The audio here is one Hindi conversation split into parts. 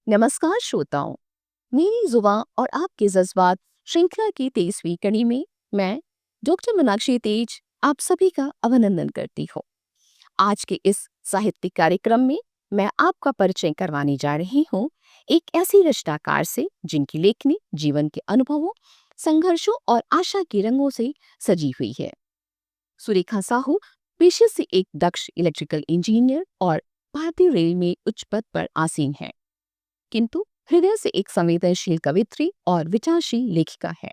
नमस्कार श्रोताओं, मेरी जुबान और आपके जज्बात श्रृंखला की 23वीं कड़ी में मैं डॉक्टर मीनाक्षी तेज आप सभी का अभिनंदन करती हूँ। आज के इस साहित्यिक कार्यक्रम में मैं आपका परिचय करवाने जा रही हूँ एक ऐसी रचनाकार से जिनकी लेखनी जीवन के अनुभवों, संघर्षों और आशा के रंगों से सजी हुई है। सुरेखा साहू पेशे से एक दक्ष इलेक्ट्रिकल इंजीनियर और भारतीय रेल में उच्च पद पर आसीन है, किंतु हृदय से एक संवेदनशील कवित्री और विचारशील लेखिका है।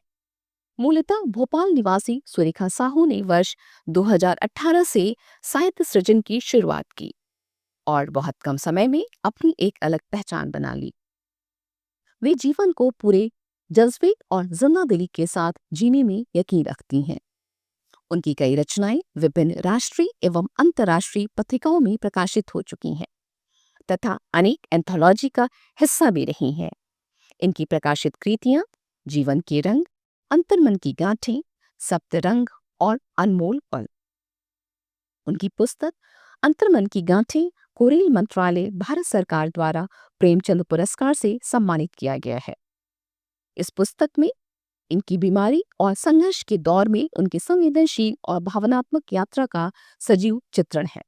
मूलतः भोपाल निवासी सुरेखा साहू ने वर्ष 2018 से साहित्य सृजन की शुरुआत की और बहुत कम समय में अपनी एक अलग पहचान बना ली। वे जीवन को पूरे जज्बे और जिंदादिली के साथ जीने में यकीन रखती हैं। उनकी कई रचनाएं विभिन्न राष्ट्रीय एवं अंतर्राष्ट्रीय पत्रिकाओं में प्रकाशित हो चुकी हैं तथा अनेक एंथोलॉजी का हिस्सा भी रही हैं। इनकी प्रकाशित कृतियां जीवन के रंग, अंतर्मन की गांठें, सप्तरंग और अनमोल पल। उनकी पुस्तक अंतर्मन की गांठें को रेल मंत्रालय भारत सरकार द्वारा प्रेमचंद पुरस्कार से सम्मानित किया गया है। इस पुस्तक में इनकी बीमारी और संघर्ष के दौर में उनकी संवेदनशील और भावनात्मक यात्रा का सजीव चित्रण है।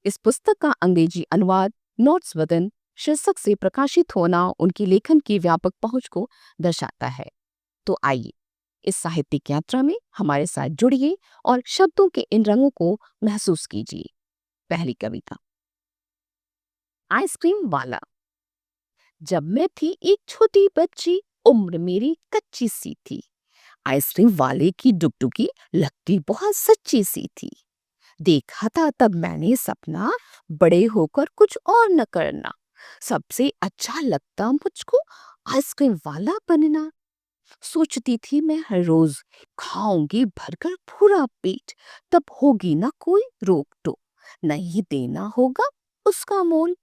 इस पुस्तक का अंग्रेजी अनुवाद नोट्स वतन शीर्षक से प्रकाशित होना उनकी लेखन की व्यापक पहुंच को दर्शाता है। तो आइए इस साहित्यिक यात्रा में हमारे साथ जुड़िए और शब्दों के इन रंगों को महसूस कीजिए। पहली कविता, आइसक्रीम वाला। जब मैं थी एक छोटी बच्ची, उम्र मेरी कच्ची सी थी। आइसक्रीम वाले की डुगडुगी लगती बहुत सच्ची सी थी। देखा था तब मैंने सपना, बड़े होकर कुछ और न करना। सबसे अच्छा लगता मुझको आइसक्रीम वाला बनना। सोचती थी मैं हर रोज, खाऊंगी भरकर पूरा पेट, तब होगी ना कोई रोक टोक, नहीं देना होगा उसका मोल।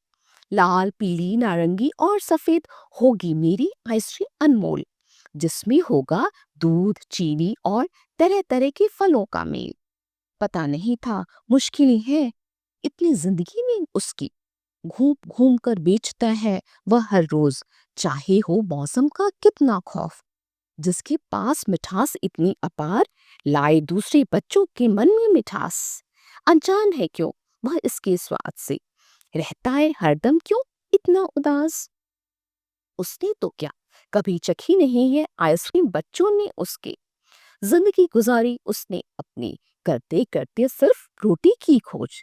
लाल, पीली, नारंगी और सफेद होगी मेरी आइसक्रीम अनमोल, जिसमें होगा दूध, चीनी और तरह तरह के फलों का मेल। पता नहीं था मुश्किलें हैं इतनी जिंदगी में उसकी। घूम घूम कर बेचता है वह हर रोज, चाहे हो मौसम का कितना खौफ। जिसके पास मिठास इतनी अपार, लाए दूसरे बच्चों के मन में मिठास। अनजान है क्यों वह इसके स्वाद से, रहता है हरदम क्यों इतना उदास। उसने तो क्या कभी चखी नहीं है आइसक्रीम बच्चों ने उसके। जिंदगी गुजारी उसने अपनी, करते करते सिर्फ रोटी की खोज।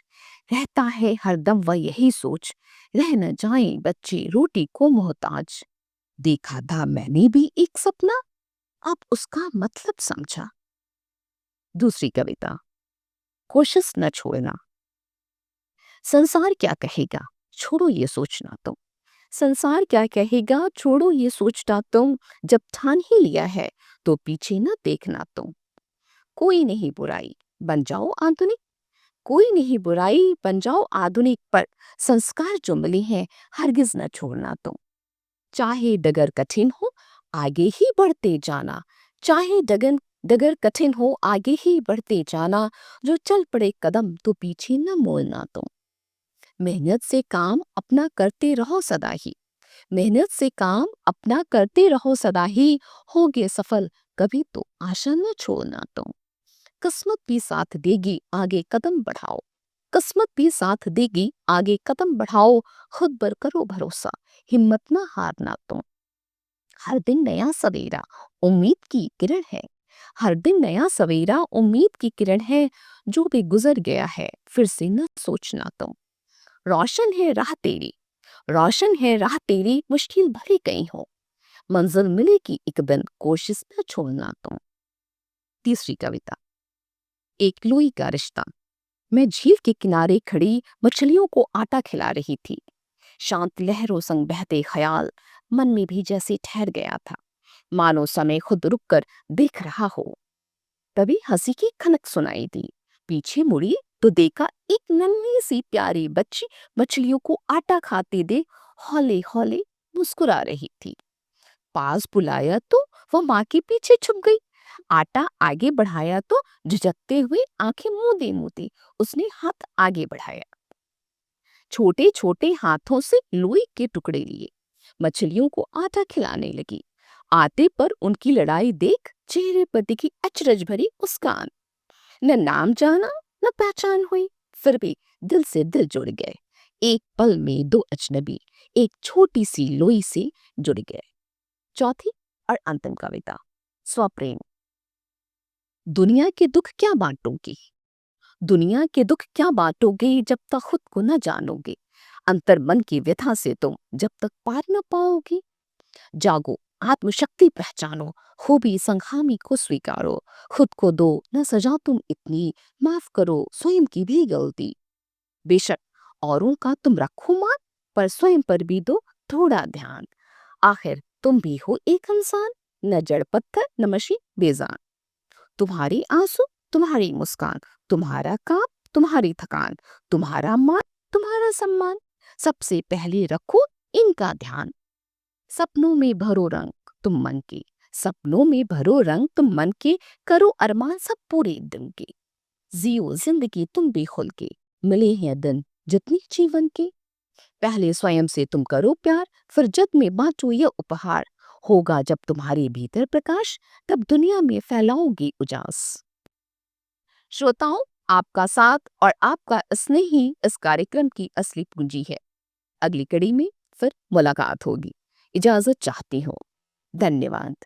रहता है हरदम वह यही सोच, रह न जाए बच्चे रोटी को मोहताज। देखा था मैंने भी एक सपना, अब उसका मतलब समझा। दूसरी कविता, कोशिश न छोड़ना। संसार क्या कहेगा, छोड़ो ये सोचना तुम। संसार क्या कहेगा, छोड़ो ये सोचना तुम। जब ठान ही लिया है तो पीछे न देखना तुम। कोई नहीं बुराई, बन जाओ आधुनिक। कोई नहीं बुराई, बन जाओ आधुनिक, पर संस्कार जो मिले हैं हरगिज न छोड़ना तुम। चाहे डगर कठिन हो, आगे ही बढ़ते जाना। चाहे डगन डगर कठिन हो, आगे ही बढ़ते जाना। जो चल पड़े कदम तो पीछे न मोड़ना तुम। मेहनत से काम अपना करते रहो सदा ही। मेहनत से काम अपना करते रहो सदा ही। होगे सफल कभी तो आशा न छोड़ना तुम। किस्मत भी साथ देगी, आगे कदम बढ़ाओ। किस्मत भी साथ देगी, आगे कदम बढ़ाओ। खुद पर करो भरोसा, हिम्मत न हारना तुम। हर दिन नया सवेरा, उम्मीद की किरण है। हर दिन नया सवेरा, उम्मीद की किरण है। जो भी गुजर गया है फिर से न सोचना तुम। रोशन है राह तेरी, रोशन है राह तेरी, मुश्किल भरी कहीं हो। मंजिल मिलेगी एक दिन, कोशिश न छोड़ना तुम। तीसरी कविता, एक लुई का रिश्ता। मैं झील के किनारे खड़ी मछलियों को आटा खिला रही थी। शांत लहरों संग बहते ख्याल मन में भी जैसे ठहर गया था, मानो समय खुद रुककर देख रहा हो। तभी हंसी की खनक सुनाई दी। पीछे मुड़ी तो देखा एक नन्ही सी प्यारी बच्ची मछलियों को आटा खाते दे हौले हौले मुस्कुरा रही थी। पास बुलाया तो वह माँ के पीछे छुप गई। आटा आगे बढ़ाया तो झिझकते हुए आंखें मूंदे मूंदे उसने हाथ आगे बढ़ाया। छोटे छोटे हाथों से लोई के टुकड़े लिए, मछलियों को आटा खिलाने लगी। आटे पर उनकी लड़ाई देख चेहरे पर दिखी अचरज भरी मुस्कान। न नाम जाना न पहचान हुई, फिर भी दिल से दिल जुड़ गए। एक पल में दो अजनबी एक छोटी सी लोई से जुड़ गए। चौथी और अंतिम कविता, स्वप्रेम। दुनिया के दुख क्या बांटोगे, दुनिया के दुख क्या बांटोगे जब तक खुद को न जानोगे। अंतर मन की व्यथा से तुम जब तक पार न पाओगे। जागो, आत्मशक्ति पहचानो, खूबी संखामी को स्वीकारो। खुद को दो न सजा तुम इतनी, माफ करो स्वयं की भी गलती। बेशक औरों का तुम रखो मान, पर स्वयं पर भी दो थोड़ा ध्यान। आखिर तुम भी हो एक इंसान, न जड़ पत्थर न मशीन बेजान। तुम्हारी आंसू तुम्हारी मुस्कान, तुम्हारा काम तुम्हारी थकान, तुम्हारा मान तुम्हारा सम्मान, सबसे पहले रखो इनका ध्यान। सपनों में भरो रंग तुम मन के, सपनों में भरो रंग तुम मन के, करो अरमान सब पूरे दिन के। जियो जिंदगी तुम भी खुल के, मिले हैं दिन जितनी जीवन के। पहले स्वयं से तुम करो प्यार, फिर जग में बांटो ये उपहार। होगा जब तुम्हारे भीतर प्रकाश, तब दुनिया में फैलाओगी उजास। श्रोताओं, आपका साथ और आपका स्नेह ही इस कार्यक्रम की असली पूंजी है। अगली कड़ी में फिर मुलाकात होगी। इजाजत चाहती हूँ। धन्यवाद।